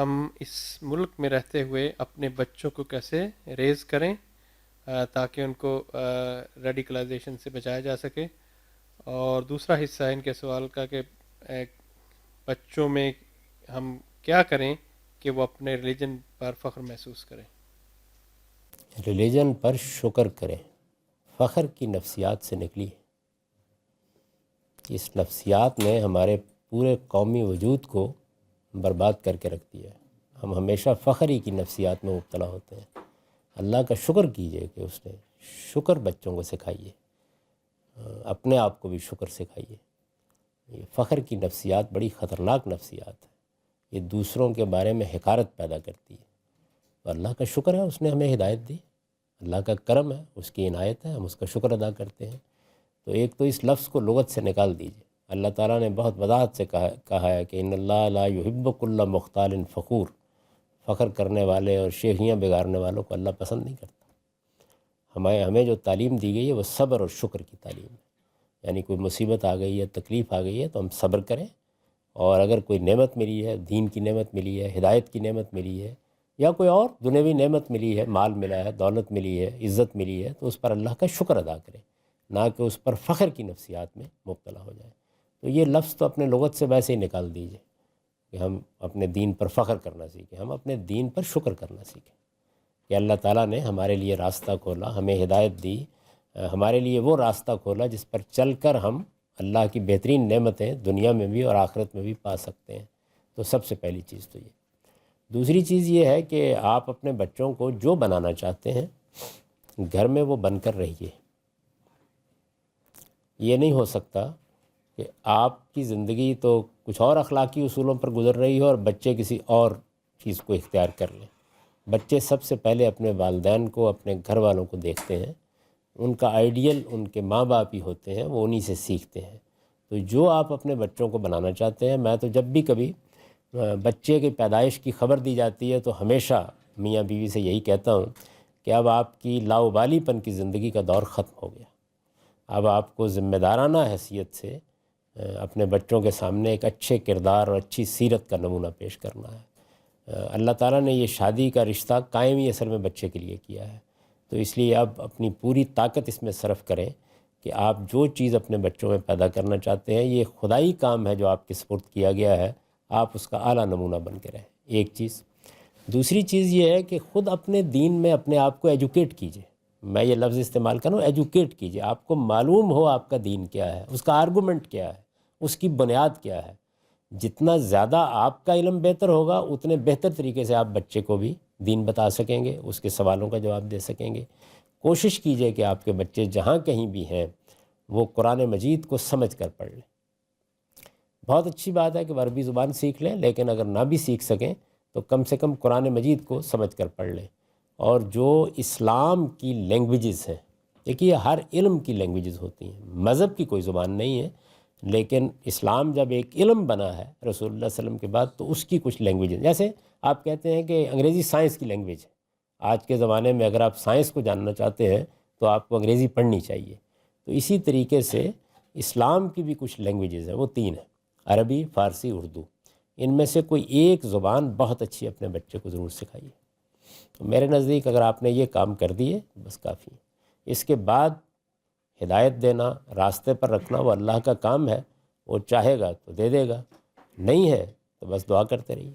ہم اس ملک میں رہتے ہوئے اپنے بچوں کو کیسے ریز کریں تاکہ ان کو ریڈیکلائزیشن سے بچایا جا سکے، اور دوسرا حصہ ہے ان کے سوال کا کہ بچوں میں ہم کیا کریں کہ وہ اپنے ریلیجن پر فخر محسوس کریں۔ ریلیجن پر شکر کریں، فخر کی نفسیات سے نکلی۔ اس نفسیات نے ہمارے پورے قومی وجود کو برباد کر کے رکھ دیا ہے۔ ہم ہمیشہ فخر ہی کی نفسیات میں مبتلا ہوتے ہیں۔ اللہ کا شکر کیجئے کہ اس نے شکر بچوں کو سکھائیے، اپنے آپ کو بھی شکر سکھائیے۔ یہ فخر کی نفسیات بڑی خطرناک نفسیات ہے، یہ دوسروں کے بارے میں حقارت پیدا کرتی ہے۔ تو اللہ کا شکر ہے اس نے ہمیں ہدایت دی، اللہ کا کرم ہے، اس کی عنایت ہے، ہم اس کا شکر ادا کرتے ہیں۔ تو ایک تو اس لفظ کو لغت سے نکال دیجئے۔ اللہ تعالیٰ نے بہت وضاحت سے کہا ہے کہ ان اللہ لا یحب کل مختال فخور، فخر کرنے والے اور شیخیاں بگاڑنے والوں کو اللہ پسند نہیں کرتا۔ ہمیں جو تعلیم دی گئی ہے وہ صبر اور شکر کی تعلیم ہے، یعنی کوئی مصیبت آ گئی ہے، تکلیف آ گئی ہے تو ہم صبر کریں، اور اگر کوئی نعمت ملی ہے، دین کی نعمت ملی ہے، ہدایت کی نعمت ملی ہے، یا کوئی اور دنیوی نعمت ملی ہے، مال ملا ہے، دولت ملی ہے، عزت ملی ہے، تو اس پر اللہ کا شکر ادا کریں، نہ کہ اس پر فخر کی نفسیات میں مبتلا ہو جائیں۔ تو یہ لفظ تو اپنے لغت سے ویسے ہی نکال دیجئے کہ ہم اپنے دین پر فخر کرنا سیکھیں، ہم اپنے دین پر شکر کرنا سیکھیں کہ اللہ تعالیٰ نے ہمارے لیے راستہ کھولا، ہمیں ہدایت دی، ہمارے لیے وہ راستہ کھولا جس پر چل کر ہم اللہ کی بہترین نعمتیں دنیا میں بھی اور آخرت میں بھی پا سکتے ہیں۔ تو سب سے پہلی چیز تو یہ۔ دوسری چیز یہ ہے کہ آپ اپنے بچوں کو جو بنانا چاہتے ہیں گھر میں وہ بن کر رہیے۔ یہ نہیں ہو سکتا کہ آپ کی زندگی تو کچھ اور اخلاقی اصولوں پر گزر رہی ہو اور بچے کسی اور چیز کو اختیار کر لیں۔ بچے سب سے پہلے اپنے والدین کو، اپنے گھر والوں کو دیکھتے ہیں، ان کا آئیڈیل ان کے ماں باپ ہی ہوتے ہیں، وہ انہی سے سیکھتے ہیں۔ تو جو آپ اپنے بچوں کو بنانا چاہتے ہیں، میں تو جب بھی کبھی بچے کی پیدائش کی خبر دی جاتی ہے تو ہمیشہ میاں بیوی سے یہی کہتا ہوں کہ اب آپ کی لاؤبالی پن کی زندگی کا دور ختم ہو گیا۔ اب آپ کو ذمہ دارانہ حیثیت سے اپنے بچوں کے سامنے ایک اچھے کردار اور اچھی سیرت کا نمونہ پیش کرنا ہے۔ اللہ تعالیٰ نے یہ شادی کا رشتہ قائم ہی اصل میں بچے کے لیے کیا ہے، تو اس لیے اب اپنی پوری طاقت اس میں صرف کریں کہ آپ جو چیز اپنے بچوں میں پیدا کرنا چاہتے ہیں، یہ خدائی کام ہے جو آپ کے سپرد کیا گیا ہے، آپ اس کا اعلیٰ نمونہ بن کے رہیں، ایک چیز۔ دوسری چیز یہ ہے کہ خود اپنے دین میں اپنے آپ کو ایجوکیٹ کیجئے۔ میں یہ لفظ استعمال کروں، ایجوکیٹ کیجئے، آپ کو معلوم ہو آپ کا دین کیا ہے، اس کا آرگومنٹ کیا ہے، اس کی بنیاد کیا ہے۔ جتنا زیادہ آپ کا علم بہتر ہوگا اتنے بہتر طریقے سے آپ بچے کو بھی دین بتا سکیں گے، اس کے سوالوں کا جواب دے سکیں گے۔ کوشش کیجئے کہ آپ کے بچے جہاں کہیں بھی ہیں وہ قرآن مجید کو سمجھ کر پڑھ لیں۔ بہت اچھی بات ہے کہ وہ عربی زبان سیکھ لیں، لیکن اگر نہ بھی سیکھ سکیں تو کم سے کم قرآن مجید کو سمجھ کر پڑھ لیں۔ اور جو اسلام کی لینگویجز ہیں، دیکھیے ہر علم کی لینگویجز ہوتی ہیں، مذہب کی کوئی زبان نہیں ہے، لیکن اسلام جب ایک علم بنا ہے رسول اللہ صلی اللہ علیہ وسلم کے بعد تو اس کی کچھ لینگویجز، جیسے آپ کہتے ہیں کہ انگریزی سائنس کی لینگویج ہے۔ آج کے زمانے میں اگر آپ سائنس کو جاننا چاہتے ہیں تو آپ کو انگریزی پڑھنی چاہیے۔ تو اسی طریقے سے اسلام کی بھی کچھ لینگویجز ہیں، وہ 3 ہیں: عربی، فارسی، اردو۔ ان میں سے کوئی ایک زبان بہت اچھی اپنے بچے کو ضرور سکھائیے۔ تو میرے نزدیک اگر آپ نے یہ کام کر دیے بس کافی ہے۔ اس کے بعد ہدایت دینا، راستے پر رکھنا وہ اللہ کا کام ہے، وہ چاہے گا تو دے دے گا، نہیں ہے تو بس دعا کرتے رہیے۔